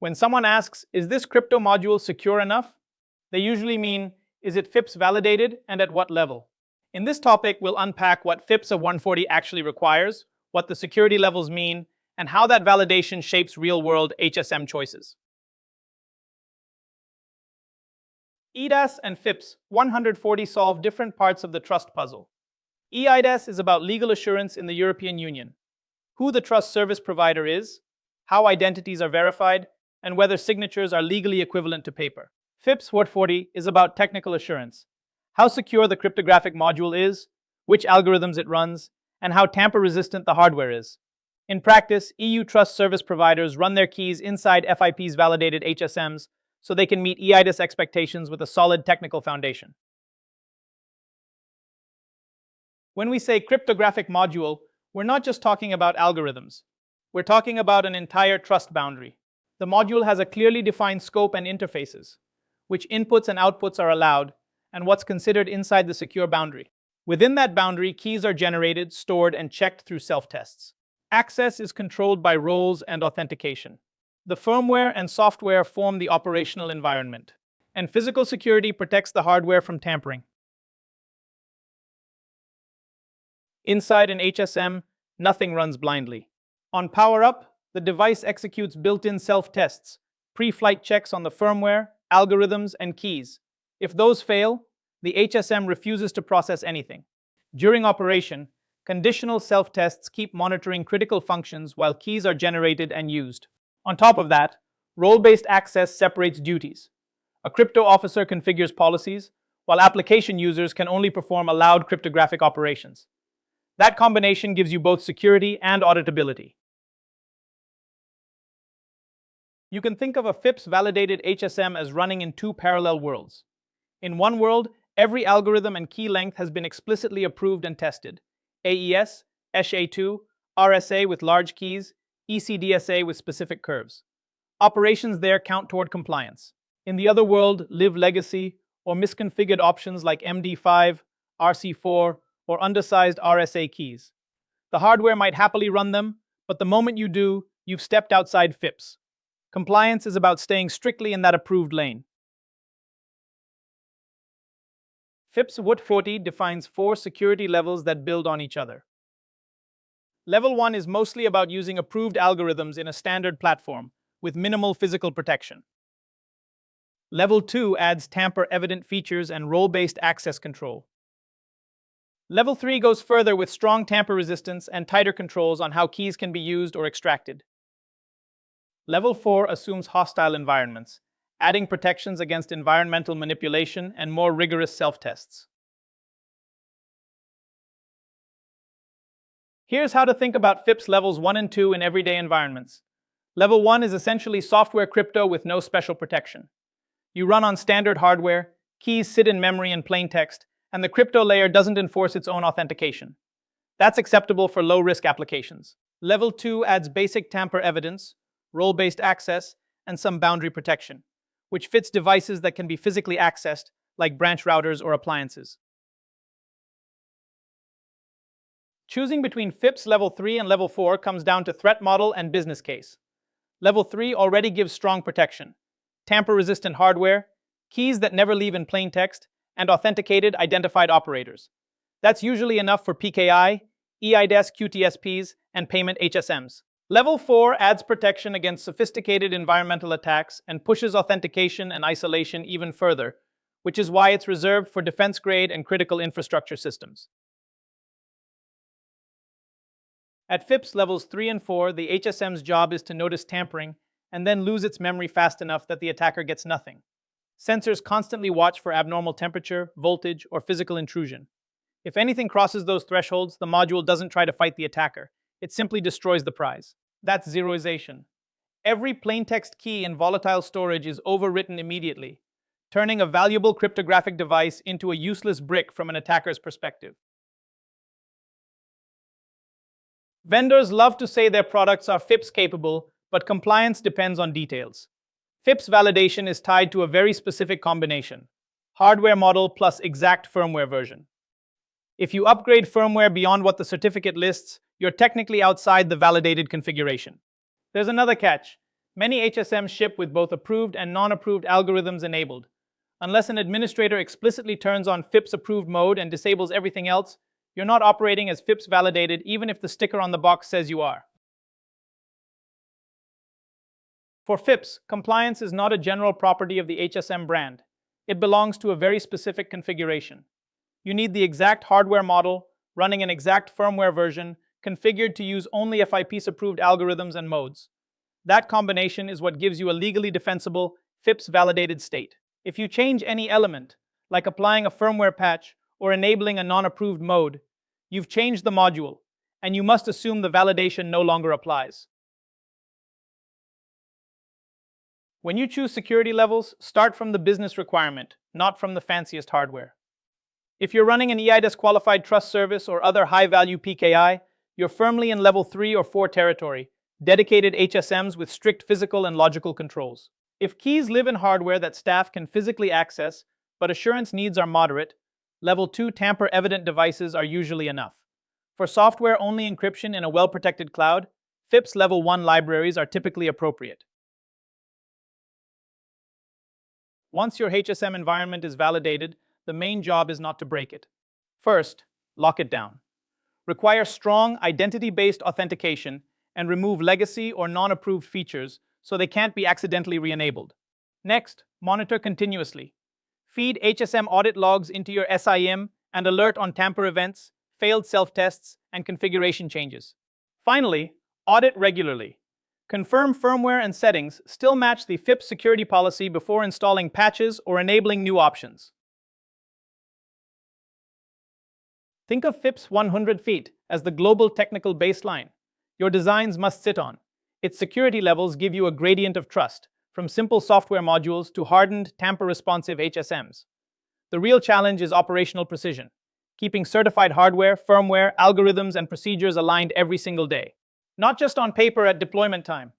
When someone asks, is this crypto module secure enough? They usually mean, is it FIPS validated and at what level? In this topic, we'll unpack what FIPS of 140 actually requires, what the security levels mean, and how that validation shapes real-world HSM choices. eIDAS and FIPS 140 solve different parts of the trust puzzle. eIDAS is about legal assurance in the European Union, who the trust service provider is, how identities are verified, and whether signatures are legally equivalent to paper. FIPS 140 is about technical assurance, how secure the cryptographic module is, which algorithms it runs, and how tamper-resistant the hardware is. In practice, EU trust service providers run their keys inside FIPS validated HSMs so they can meet eIDAS expectations with a solid technical foundation. When we say cryptographic module, we're not just talking about algorithms. We're talking about an entire trust boundary. The module has a clearly defined scope and interfaces, which inputs and outputs are allowed, and what's considered inside the secure boundary. Within that boundary, keys are generated, stored, and checked through self-tests. Access is controlled by roles and authentication. The firmware and software form the operational environment, and physical security protects the hardware from tampering. Inside an HSM, nothing runs blindly. On power-up, the device executes built-in self-tests, pre-flight checks on the firmware, algorithms, and keys. If those fail, the HSM refuses to process anything. During operation, conditional self-tests keep monitoring critical functions while keys are generated and used. On top of that, role-based access separates duties. A crypto officer configures policies, while application users can only perform allowed cryptographic operations. That combination gives you both security and auditability. You can think of a FIPS-validated HSM as running in two parallel worlds. In one world, every algorithm and key length has been explicitly approved and tested. AES, SHA2, RSA with large keys, ECDSA with specific curves. Operations there count toward compliance. In the other world, live legacy or misconfigured options like MD5, RC4, or undersized RSA keys. The hardware might happily run them, but the moment you do, you've stepped outside FIPS. Compliance is about staying strictly in that approved lane. FIPS 140 defines 4 security levels that build on each other. Level 1 is mostly about using approved algorithms in a standard platform, with minimal physical protection. Level 2 adds tamper-evident features and role-based access control. Level 3 goes further with strong tamper resistance and tighter controls on how keys can be used or extracted. Level 4 assumes hostile environments, adding protections against environmental manipulation and more rigorous self-tests. Here's how to think about FIPS levels 1 and 2 in everyday environments. Level 1 is essentially software crypto with no special protection. You run on standard hardware, keys sit in memory in plain text, and the crypto layer doesn't enforce its own authentication. That's acceptable for low-risk applications. Level 2 adds basic tamper evidence, role-based access, and some boundary protection, which fits devices that can be physically accessed, like branch routers or appliances. Choosing between FIPS Level 3 and Level 4 comes down to threat model and business case. Level 3 already gives strong protection, tamper-resistant hardware, keys that never leave in plain text, and authenticated identified operators. That's usually enough for PKI, eIDAS QTSPs, and payment HSMs. Level 4 adds protection against sophisticated environmental attacks and pushes authentication and isolation even further, which is why it's reserved for defense-grade and critical infrastructure systems. At FIPS levels 3 and 4, the HSM's job is to notice tampering and then lose its memory fast enough that the attacker gets nothing. Sensors constantly watch for abnormal temperature, voltage, or physical intrusion. If anything crosses those thresholds, the module doesn't try to fight the attacker. It simply destroys the prize. That's zeroization. Every plaintext key in volatile storage is overwritten immediately, turning a valuable cryptographic device into a useless brick from an attacker's perspective. Vendors love to say their products are FIPS capable, but compliance depends on details. FIPS validation is tied to a very specific combination: hardware model plus exact firmware version. If you upgrade firmware beyond what the certificate lists, you're technically outside the validated configuration. There's another catch. Many HSMs ship with both approved and non-approved algorithms enabled. Unless an administrator explicitly turns on FIPS approved mode and disables everything else, you're not operating as FIPS validated even if the sticker on the box says you are. For FIPS, compliance is not a general property of the HSM brand. It belongs to a very specific configuration. You need the exact hardware model, running an exact firmware version, configured to use only FIPS approved algorithms and modes. That combination is what gives you a legally defensible, FIPS validated state. If you change any element, like applying a firmware patch or enabling a non-approved mode, you've changed the module, and you must assume the validation no longer applies. When you choose security levels, start from the business requirement, not from the fanciest hardware. If you're running an eIDAS qualified trust service or other high-value PKI, you're firmly in level 3 or 4 territory, dedicated HSMs with strict physical and logical controls. If keys live in hardware that staff can physically access, but assurance needs are moderate, level 2 tamper-evident devices are usually enough. For software-only encryption in a well-protected cloud, FIPS level 1 libraries are typically appropriate. Once your HSM environment is validated, the main job is not to break it. First, lock it down. Require strong identity-based authentication and remove legacy or non-approved features so they can't be accidentally re-enabled. Next, monitor continuously. Feed HSM audit logs into your SIM and alert on tamper events, failed self-tests, and configuration changes. Finally, audit regularly. Confirm firmware and settings still match the FIPS security policy before installing patches or enabling new options. Think of FIPS 100 feet as the global technical baseline your designs must sit on. Its security levels give you a gradient of trust, from simple software modules to hardened, tamper-responsive HSMs. The real challenge is operational precision, keeping certified hardware, firmware, algorithms, and procedures aligned every single day. Not just on paper at deployment time.